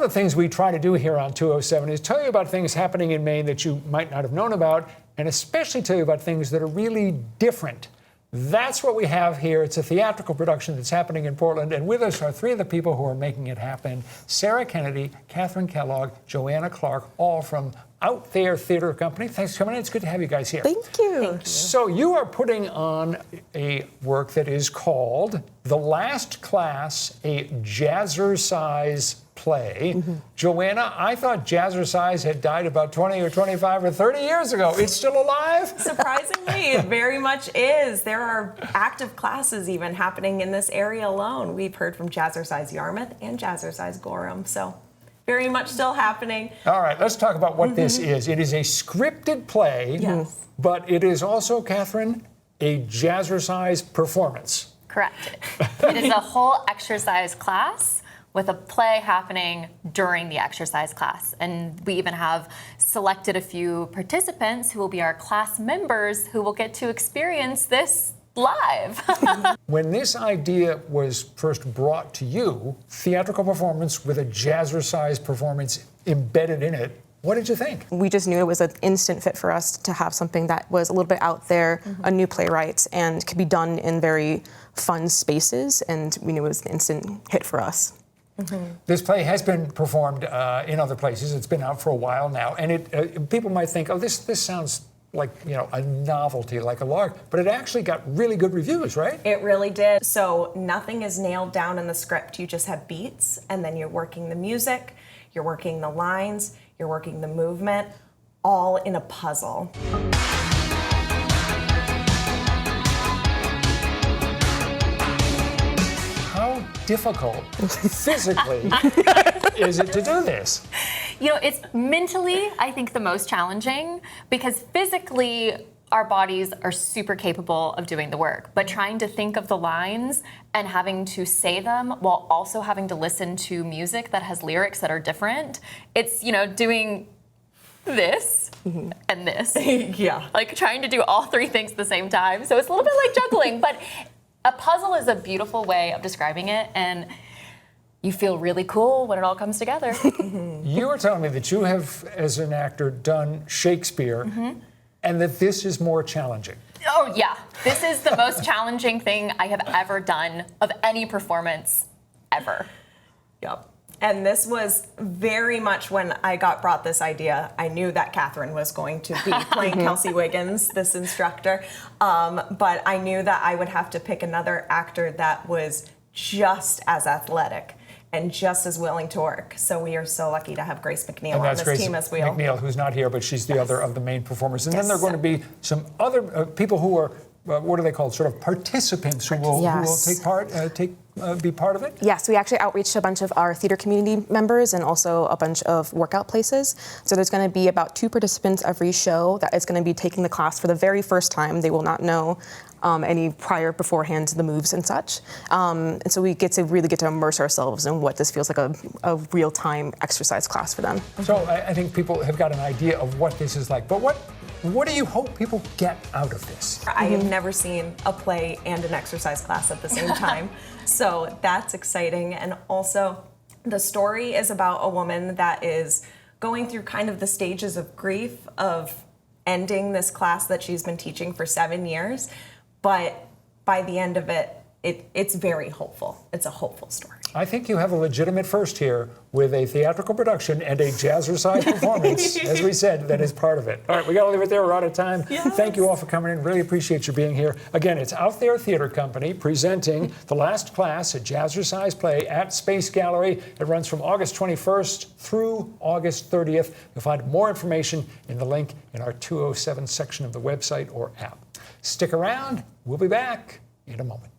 the things we try to do here on 207 is tell you about things happening in Maine that you might not have known about, and especially tell you about things that are really different. That's what we have here. It's a theatrical production that's happening in Portland, and with us are three of the people who are making it happen. Sarah Kennedy, Catherine Kellogg, Joanna Clark, all from Out There Theater Company. Thanks for coming in. It's good to have you guys here. Thank you. Thank you. So you are putting on a work that is called The Last Class, a jazzercise play. Joanna, I thought jazzercise had died about 20 or 25 or 30 years ago. It's still alive? Surprisingly, it very much is. There are active classes even happening in this area alone. We've heard from Jazzercise Yarmouth and Jazzercise Gorham, so very much still happening. All right, let's talk about what this is. It is a scripted play, yes, but it is also, Catherine, a jazzercise performance. Correct. It is a whole exercise class with a play happening during the exercise class. And we even have selected a few participants who will be our class members who will get to experience this live. When this idea was first brought to you, theatrical performance with a jazzercise performance embedded in it, what did you think? We just knew it was an instant fit for us to have something that was a little bit out there, a new playwright, and could be done in very fun spaces, and we knew it was an instant hit for us. This play has been performed in other places. It's been out for a while now, and it people might think, oh, this sounds like, you know, a novelty, like a lark, but it actually got really good reviews, right? It really did. So nothing is nailed down in the script. You just have beats, and then you're working the music, you're working the lines, you're working the movement, all in a puzzle. How difficult physically is it to do this? You know, it's mentally, I think, the most challenging because physically our bodies are super capable of doing the work, but trying to think of the lines and having to say them while also having to listen to music that has lyrics that are different, it's, you know, doing this and this. Yeah. Like trying to do all three things at the same time. So it's a little bit like juggling, but a puzzle is a beautiful way of describing it, and you feel really cool when it all comes together. You were telling me that you have, as an actor, done Shakespeare, and that this is more challenging. Oh, yeah. This is the most challenging thing I have ever done of any performance ever. Yep. And this was very much when I got brought this idea, I knew that Catherine was going to be playing Kelsey Wiggins, this instructor. But I knew that I would have to pick another actor that was just as athletic and just as willing to work. So we are so lucky to have Grace McNeil on this team as well. McNeil, who's not here, but she's the other of the main performers. And then there are going to be some other people who are, what are they called, sort of participants who will take part, be part of it? Yes, we actually outreached to a bunch of our theater community members and also a bunch of workout places. So there's going to be about 2 participants every show that is going to be taking the class for the very first time. They will not know any prior beforehand to the moves and such. And so we really get to immerse ourselves in what this feels like a real-time exercise class for them. So I think people have got an idea of what this is like. But what do you hope people get out of this? I have never seen a play and an exercise class at the same time. So that's exciting. And also, the story is about a woman that is going through kind of the stages of grief of ending this class that she's been teaching for 7 years. But by the end of it, it's very hopeful. It's a hopeful story. I think you have a legitimate first here with a theatrical production and a jazzercise performance, as we said, that is part of it. All right, we got to leave it there. We're out of time. Yes. Thank you all for coming in. Really appreciate you being here. Again, it's Out There Theater Company presenting The Last Class, a jazzercise play at Space Gallery. It runs from August 21st through August 30th. You'll find more information in the link in our 207 section of the website or app. Stick around. We'll be back in a moment.